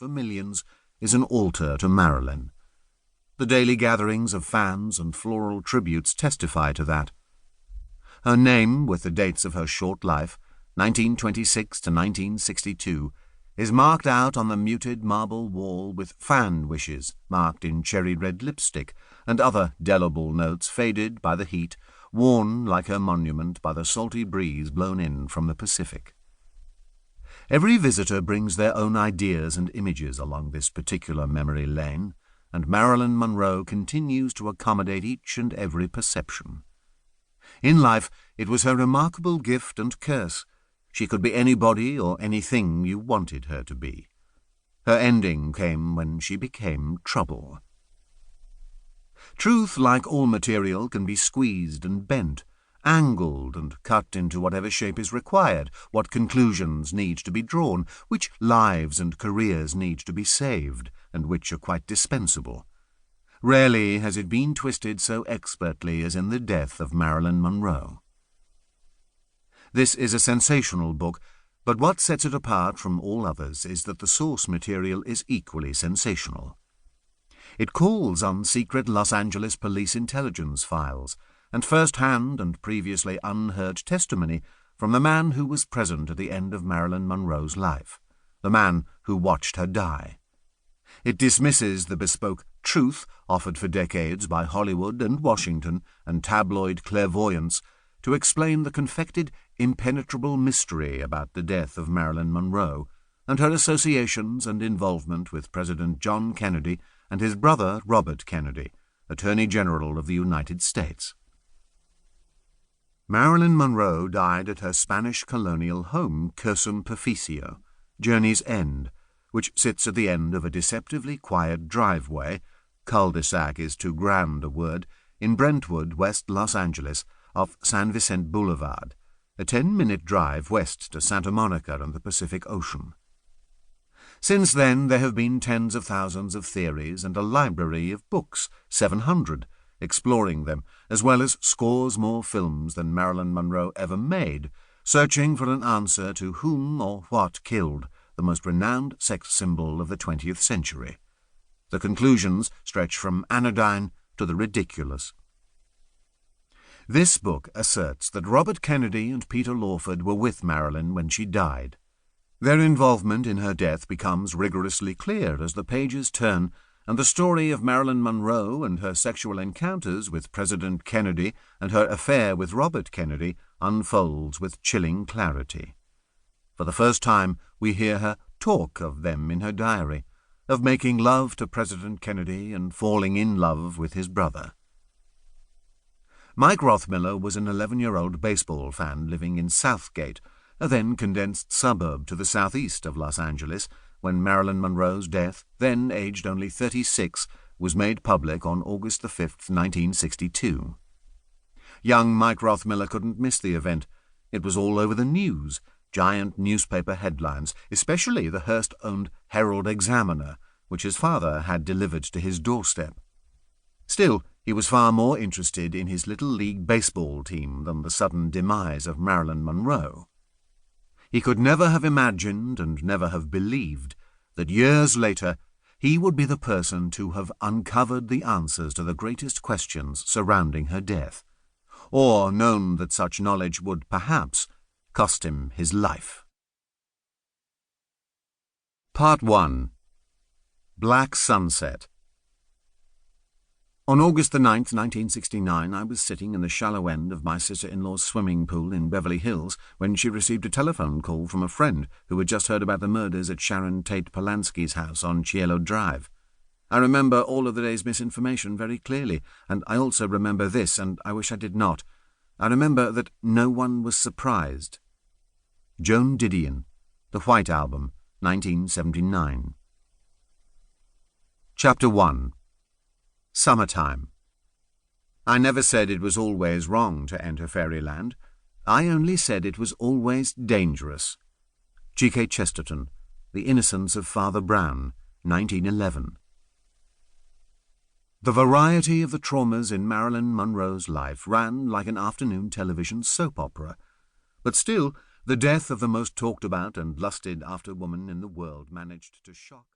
for millions, is an altar to Marilyn. The daily gatherings of fans and floral tributes testify to that. Her name, with the dates of her short life, 1926 to 1962, is marked out on the muted marble wall with fan wishes marked in cherry-red lipstick and other delible notes faded by the heat, worn like her monument by the salty breeze blown in from the Pacific. Every visitor brings their own ideas and images along this particular memory lane, and Marilyn Monroe continues to accommodate each and every perception. In life, it was her remarkable gift and curse. She could be anybody or anything you wanted her to be. Her ending came when she became trouble. Truth, like all material, can be squeezed and bent, angled and cut into whatever shape is required, what conclusions need to be drawn, which lives and careers need to be saved, and which are quite dispensable. Rarely has it been twisted so expertly as in the death of Marilyn Monroe. This is a sensational book, but what sets it apart from all others is that the source material is equally sensational. It calls on secret Los Angeles police intelligence files and first-hand and previously unheard testimony from the man who was present at the end of Marilyn Monroe's life, the man who watched her die. It dismisses the bespoke truth offered for decades by Hollywood and Washington and tabloid clairvoyance to explain the confected, impenetrable mystery about the death of Marilyn Monroe and her associations and involvement with President John Kennedy and his brother Robert Kennedy, Attorney General of the United States. Marilyn Monroe died at her Spanish colonial home, Cursum Perficio, Journey's End, which sits at the end of a deceptively quiet driveway, cul-de-sac is too grand a word, in Brentwood, West Los Angeles, off San Vicente Boulevard, a 10-minute drive west to Santa Monica and the Pacific Ocean. Since then there have been tens of thousands of theories and a library of books, 700, exploring them, as well as scores more films than Marilyn Monroe ever made, searching for an answer to whom or what killed the most renowned sex symbol of the 20th century. The conclusions stretch from anodyne to the ridiculous. This book asserts that Robert Kennedy and Peter Lawford were with Marilyn when she died. Their involvement in her death becomes rigorously clear as the pages turn, and the story of Marilyn Monroe and her sexual encounters with President Kennedy and her affair with Robert Kennedy unfolds with chilling clarity. For the first time, we hear her talk of them in her diary, of making love to President Kennedy and falling in love with his brother. Mike Rothmiller was an 11-year-old baseball fan living in Southgate, a then condensed suburb to the southeast of Los Angeles, when Marilyn Monroe's death, then aged only 36, was made public on August 5, 1962. Young Mike Rothmiller couldn't miss the event. It was all over the news, giant newspaper headlines, especially the Hearst-owned Herald-Examiner, which his father had delivered to his doorstep. Still, he was far more interested in his little league baseball team than the sudden demise of Marilyn Monroe. He could never have imagined and never have believed that years later he would be the person to have uncovered the answers to the greatest questions surrounding her death, or known that such knowledge would perhaps cost him his life. Part 1. Black Sunset. On August the 9th, 1969, I was sitting in the shallow end of my sister-in-law's swimming pool in Beverly Hills when she received a telephone call from a friend who had just heard about the murders at Sharon Tate Polanski's house on Cielo Drive. I remember all of the day's misinformation very clearly, and I also remember this, and I wish I did not. I remember that no one was surprised. Joan Didion, The White Album, 1979. Chapter 1. Summertime. I never said it was always wrong to enter fairyland. I only said it was always dangerous. G.K. Chesterton, The Innocence of Father Brown, 1911. The variety of the traumas in Marilyn Monroe's life ran like an afternoon television soap opera, but still, the death of the most talked-about and lusted-after woman in the world managed to shock.